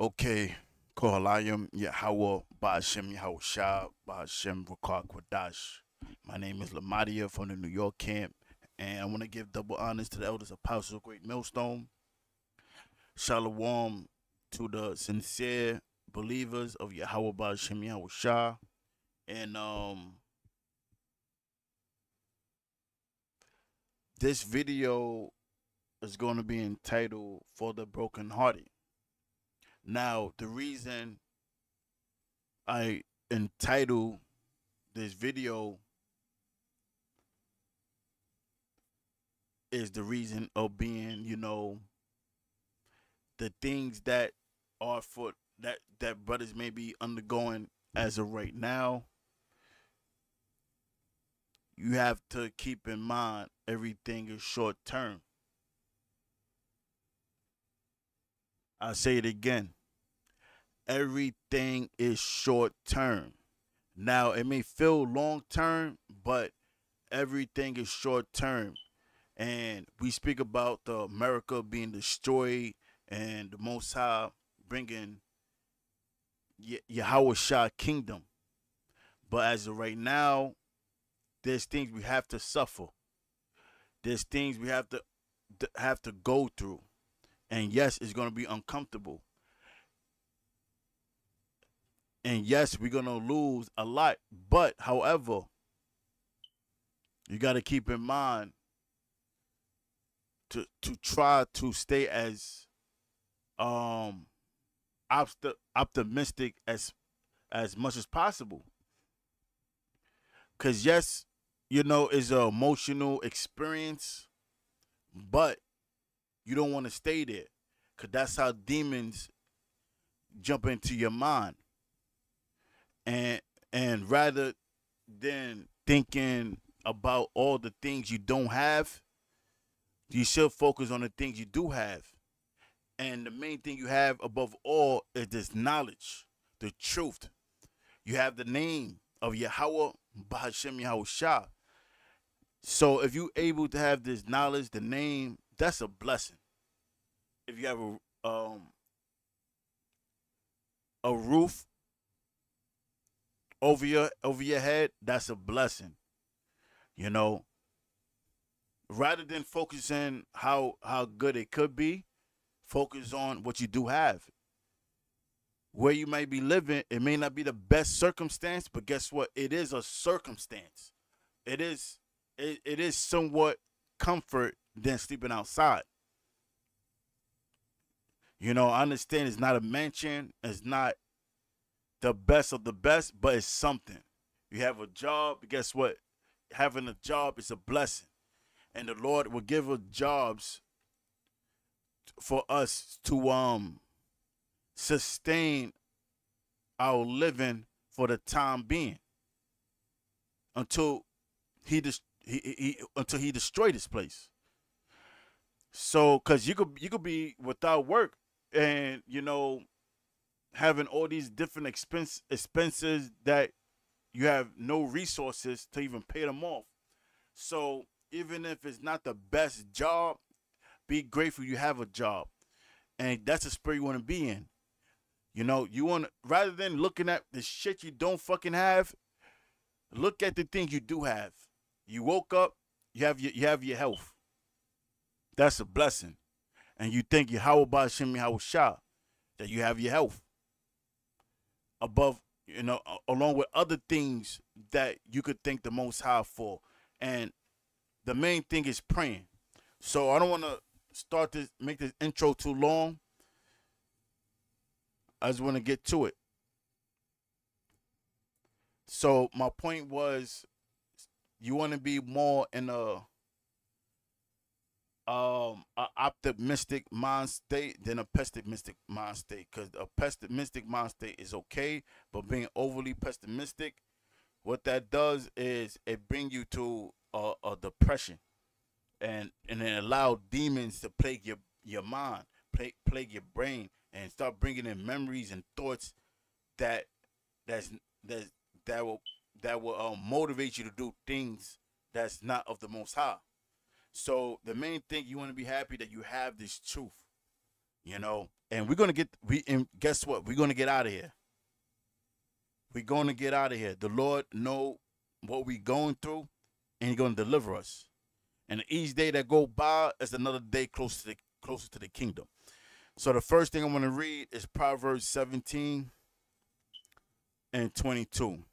Okay, Kohalayim Yahweh Ba'ashem Yahushua Ba'ashem Rakak Wadash. My name is Lamadia from the New York camp, and I want to give double honors to the elders apostles of Great Millstone. Shalom to the sincere believers of Yahweh Ba'ashem Yahushua. And this video is going to be entitled For the Brokenhearted. Now, the reason I entitled this video is the reason of being, the things that are for that brothers may be undergoing as of right now. You have to keep in mind everything is short term. I'll say it again. Everything is short term. Now it may feel long term, but everything is short term. And we speak about the America being destroyed and the Most High bringing Yahweh Shah kingdom. But as of right now, there's things we have to suffer. There's things we have to go through. And yes, it's going to be uncomfortable. And yes, we're going to lose a lot. But however, you got to keep in mind to try to stay as optimistic as much as possible. Cause yes, it's an emotional experience, but you don't want to stay there. Cause that's how demons jump into your mind. And rather than thinking about all the things you don't have, you should focus on the things you do have. And the main thing you have above all is this knowledge, the truth. You have the name of Yahweh Bahashem Yahushua. So if you're able to have this knowledge, the name, that's a blessing. If you have a roof over your head, that's a blessing. You know, rather than focusing how good it could be, focus on what you do have. Where you may be living, it may not be the best circumstance, but guess what? It is a circumstance. It is somewhat comfort than sleeping outside. I understand it's not a mansion, it's not the best of the best, but it's something. You have a job, guess what? Having a job is a blessing. And the Lord will give us jobs for us to sustain our living for the time being until he destroyed this place. So, cause you could be without work and having all these different expenses that you have no resources to even pay them off. So even if it's not the best job, be grateful you have a job, and that's the spirit you want to be in. You want rather than looking at the shit you don't fucking have, look at the things you do have. You woke up, you have your health. That's a blessing, and you thank Yahweh Ba'ashem Yahushua that you have your health above, along with other things that you could thank the Most High for, and the main thing is praying. So I don't want to make this intro too long. I just want to get to it. So my point was, you want to be more in a optimistic mind state than a pessimistic mind state. Because a pessimistic mind state is okay, but being overly pessimistic, what that does is it bring you to a depression, and it allow demons to plague your mind, plague your brain, and start bringing in memories and thoughts that that's that that will motivate you to do things that's not of the Most High. So the main thing, you want to be happy that you have this truth. And we're gonna and guess what? We're gonna get out of here. We're gonna get out of here. The Lord know what we going through, and He's gonna deliver us. And each day that go by is another day closer to the kingdom. So the first thing I want to read is Proverbs 17 and 22.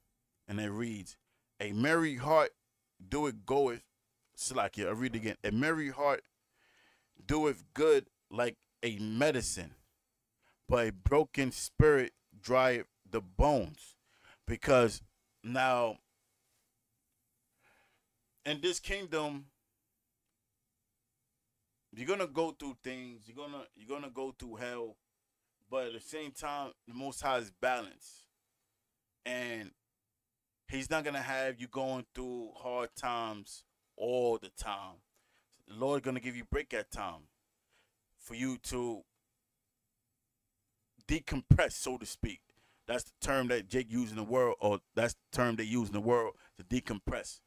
And it reads, a merry heart doeth goeth, Slakia, I read it again. A merry heart doeth good like a medicine, but a broken spirit drieth the bones. Because now, in this kingdom, you're gonna go through things. You're gonna go through hell, but at the same time, the Most High is balanced, and He's not gonna have you going through hard times all the time. The Lord gonna give you break at time for you to decompress, so to speak. That's the term that Jake used in the world, or that's the term they use in the world, to decompress.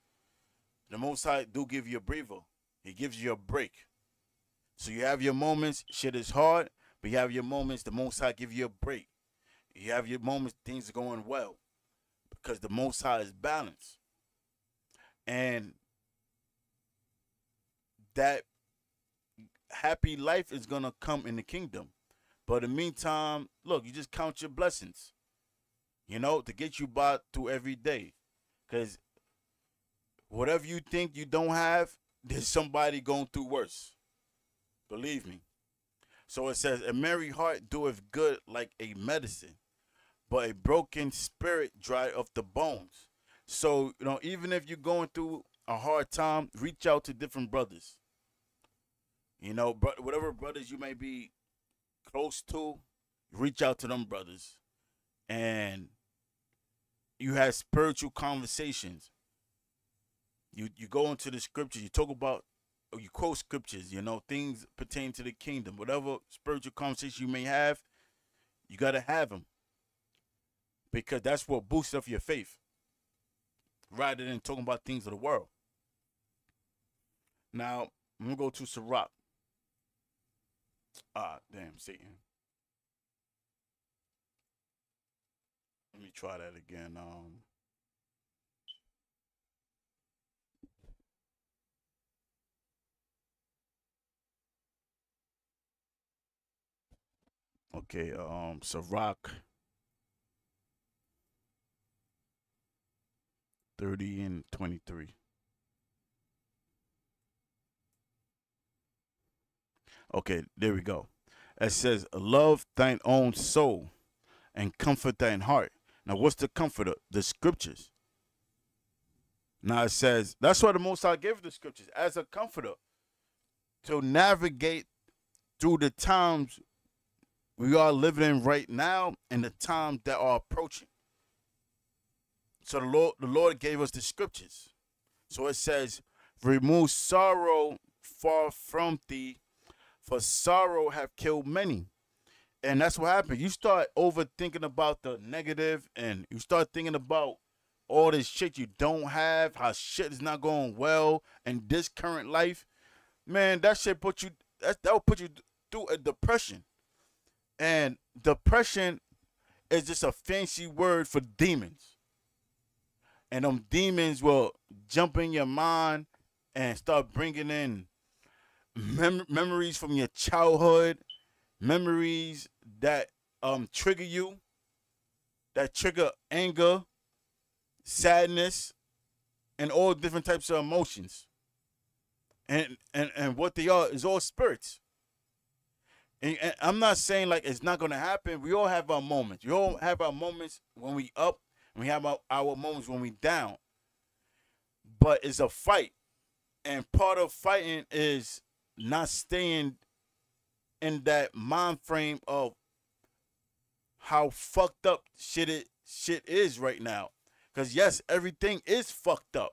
The Most High do give you a breather. He gives you a break. So you have your moments, shit is hard, but you have your moments, the Most High give you a break. You have your moments, things are going well, because the Most High is balanced. And that happy life is going to come in the kingdom. But in the meantime, look, you just count your blessings, to get you by through every day. Because whatever you think you don't have, there's somebody going through worse. Believe me. So it says, a merry heart doeth good like a medicine, but a broken spirit dry up the bones. So, even if you're going through a hard time, reach out to different brothers. Whatever brothers you may be close to, reach out to them brothers. And you have spiritual conversations. You go into the scriptures, you talk about, or you quote scriptures, things pertaining to the kingdom. Whatever spiritual conversation you may have, you got to have them. Because that's what boosts up your faith, rather than talking about things of the world. Now, I'm going to go to Sirach. Damn, Satan. Let me try that again. Okay, Sirach 30 and 23. Okay, there we go. It says, love thine own soul and comfort thine heart. Now, what's the comforter? The scriptures. Now, it says, that's why the Most High gave the scriptures as a comforter to navigate through the times we are living in right now and the times that are approaching. So the Lord gave us the scriptures. So it says, remove sorrow far from thee, for sorrow have killed many. And that's what happened. You start overthinking about the negative, and you start thinking about all this shit you don't have, how shit is not going well in this current life. Man, that shit that will put you through a depression. And depression is just a fancy word for demons. And them demons will jump in your mind and start bringing in memories from your childhood, memories that trigger you, that trigger anger, sadness, and all different types of emotions. And what they are is all spirits. And I'm not saying like it's not gonna happen. We all have our moments. We all have our moments when we up, and we have our moments when we down. But it's a fight, and part of fighting is not staying in that mind frame of how fucked up shit is right now. Because yes, everything is fucked up.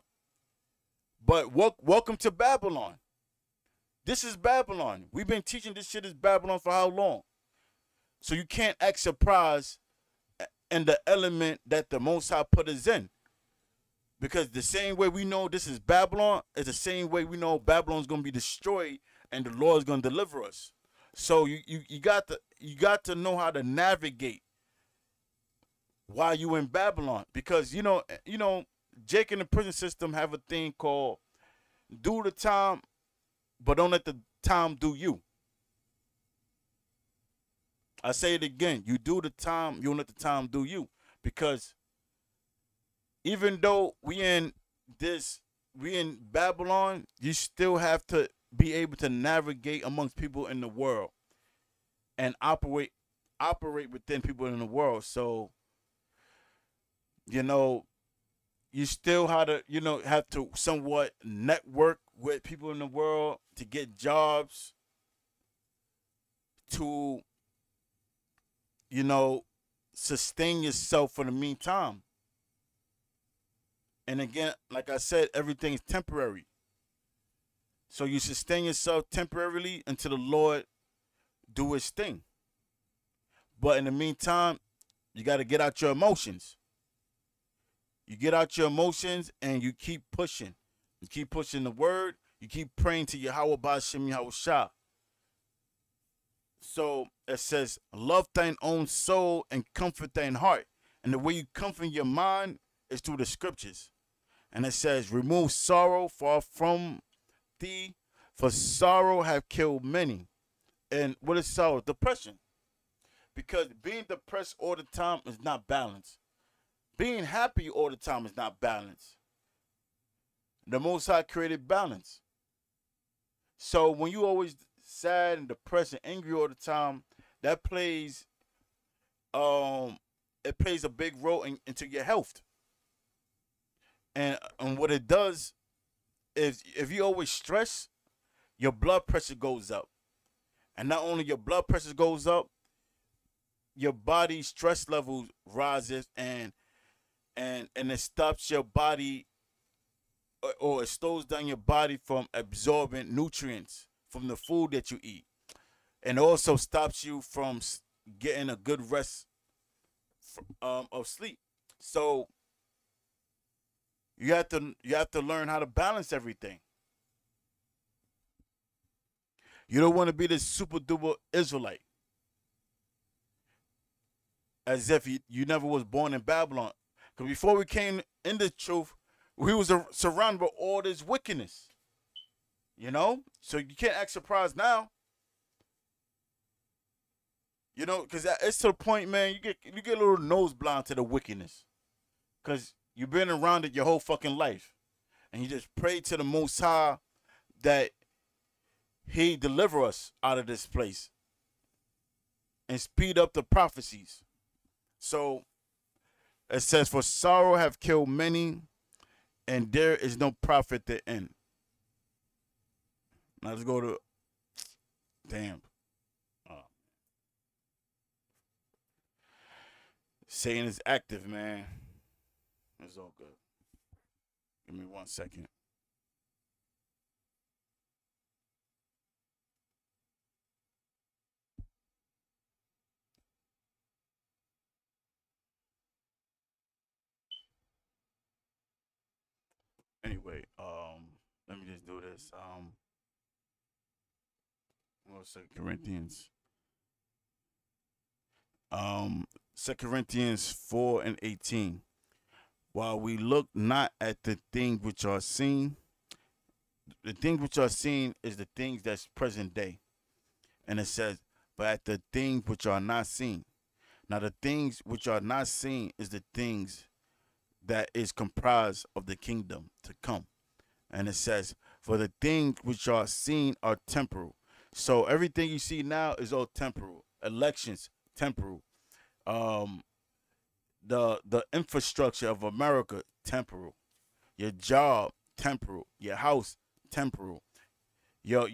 But welcome to Babylon. This is Babylon. We've been teaching this shit is Babylon for how long? So you can't act surprised in the element that the Most High put us in. Because the same way we know this is Babylon is the same way we know Babylon's going to be destroyed and the Lord's going to deliver us. So you got to know how to navigate while you in Babylon, because Jake and the prison system have a thing called do the time, but don't let the time do you. I say it again: you do the time, you don't let the time do you, because even though we in Babylon, you still have to be able to navigate amongst people in the world and operate within people in the world. So you know you still have to somewhat network with people in the world to get jobs, to you know sustain yourself for the meantime. And again, like I said, everything is temporary. So you sustain yourself temporarily until the Lord do his thing. But in the meantime, you got to get out your emotions. You get out your emotions and you keep pushing. You keep pushing the word. You keep praying to Yahweh Ba'ashem Yahweh Shah. So it says, love thine own soul and comfort thine heart. And the way you comfort your mind is through the scriptures. And it says, remove sorrow far from thee, for sorrow have killed many. And what is sorrow? Depression. Because being depressed all the time is not balanced. Being happy all the time is not balanced. The Most High created balance. So when you always sad and depressed and angry all the time, that plays it plays a big role into your health. And what it does is, if you always stress, your blood pressure goes up. And not only your blood pressure goes up, your body stress levels rises, and it stops your body, or it slows down your body from absorbing nutrients from the food that you eat, and also stops you from getting a good rest of sleep. So you have to learn how to balance everything. You don't want to be this super duper Israelite, as if you never was born in Babylon. Because before we came in the truth, we was surrounded by all this wickedness. So you can't act surprised now. Because it's to the point, man. You get a little nose blind to the wickedness, because you've been around it your whole fucking life, and you just pray to the Most High that He deliver us out of this place and speed up the prophecies. So it says, "For sorrow have killed many, and there is no profit to end." Now let's go to damn. Uh, Satan is active, man. It's all good. Give me 1 second. Anyway, let me just do this. 2 Corinthians. 2 Corinthians 4:18. While we look not at the things which are seen, the things which are seen is the things that's present day. And it says, but at the things which are not seen. Now the things which are not seen is the things that is comprised of the kingdom to come. And it says, for the things which are seen are temporal. So everything you see now is all temporal. Elections, temporal. Um, the infrastructure of America, temporal. Your job, temporal. Your house, temporal. Your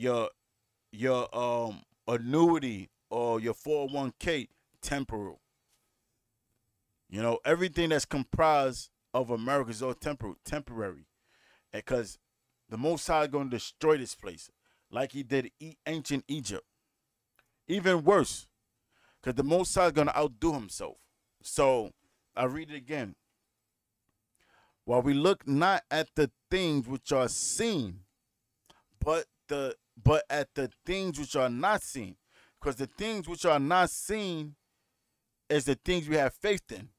annuity or your 401k, temporal. Everything that's comprised of America is all temporary. Because the Most High is going to destroy this place like He did ancient Egypt. Even worse, because the Most High is going to outdo Himself. So I read it again. While we look not at the things which are seen, but at the things which are not seen. Because the things which are not seen is the things we have faith in.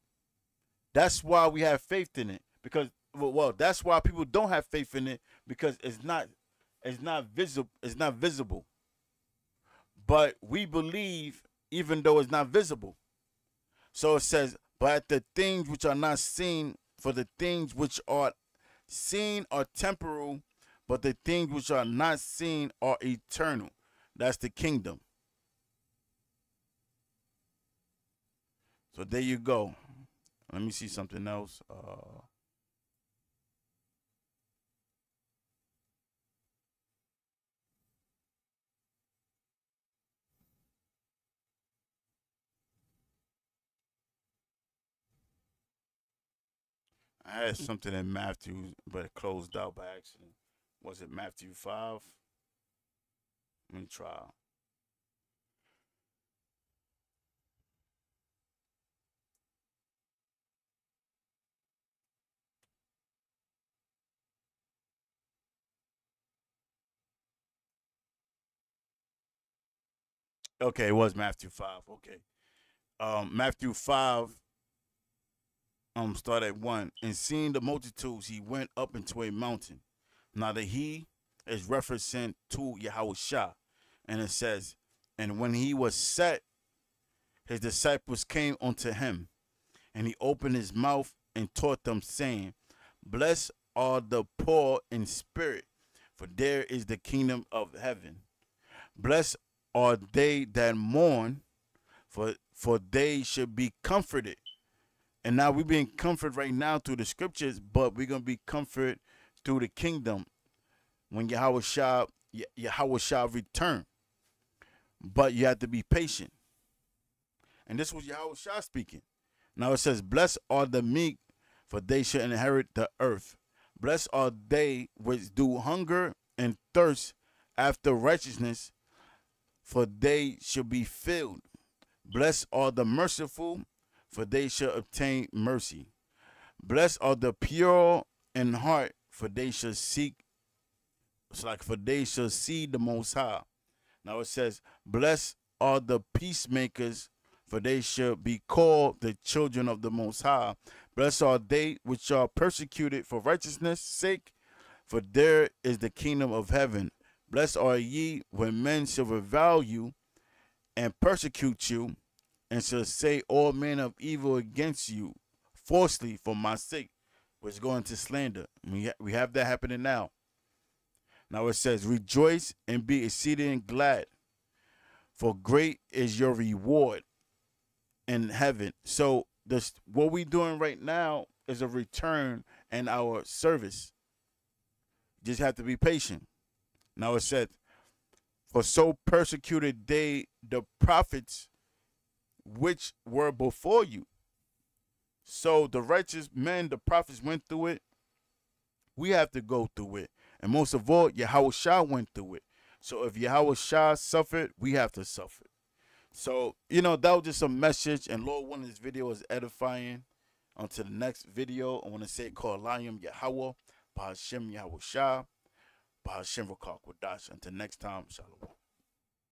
That's why we have faith in it. Because well, that's why people don't have faith in it, because it's not visible. It's not visible. But we believe even though it's not visible. So it says, but the things which are not seen, for the things which are seen are temporal, but the things which are not seen are eternal. That's the kingdom. So there you go. Let me see something else. I had something in Matthew, but it closed out by accident. Was it Matthew 5? Let me try. Okay, it was Matthew 5. Okay. Matthew 5, start at 1. And seeing the multitudes, he went up into a mountain. Now, the he is referencing to Yahweh Shah. And it says, and when he was set, his disciples came unto him, and he opened his mouth and taught them, saying, blessed are the poor in spirit, for there is the kingdom of heaven. Blessed are they that mourn, for they should be comforted. And now we're being comforted right now through the scriptures, but we're going to be comforted through the kingdom when Yahweh Shah return. But you have to be patient. And this was Yahweh Shah speaking. Now it says, blessed are the meek, for they shall inherit the earth. Blessed are they which do hunger and thirst after righteousness, for they shall be filled. Blessed are the merciful, for they shall obtain mercy. Blessed are the pure in heart, for they shall see the Most High. Now it says, blessed are the peacemakers, for they shall be called the children of the Most High. Blessed are they which are persecuted for righteousness' sake, for there is the kingdom of heaven. Blessed are ye when men shall revile you and persecute you, and shall say all manner of evil against you falsely for my sake, which is going to slander. We have that happening now. Now it says, rejoice and be exceeding glad, for great is your reward in heaven. So what we doing right now is a return in our service. You just have to be patient. Now it said, for so persecuted they the prophets which were before you. So the righteous men, the prophets went through it. We have to go through it. And most of all, Yahweh Shah went through it. So if Yahweh Shah suffered, we have to suffer. So, that was just a message. And Lord, one of this video is edifying. On to the next video, I want to say called Layim Yahweh, Bahashem Yahweh Shah, Bahashem Rakak Wadash. Until next time, Shalom.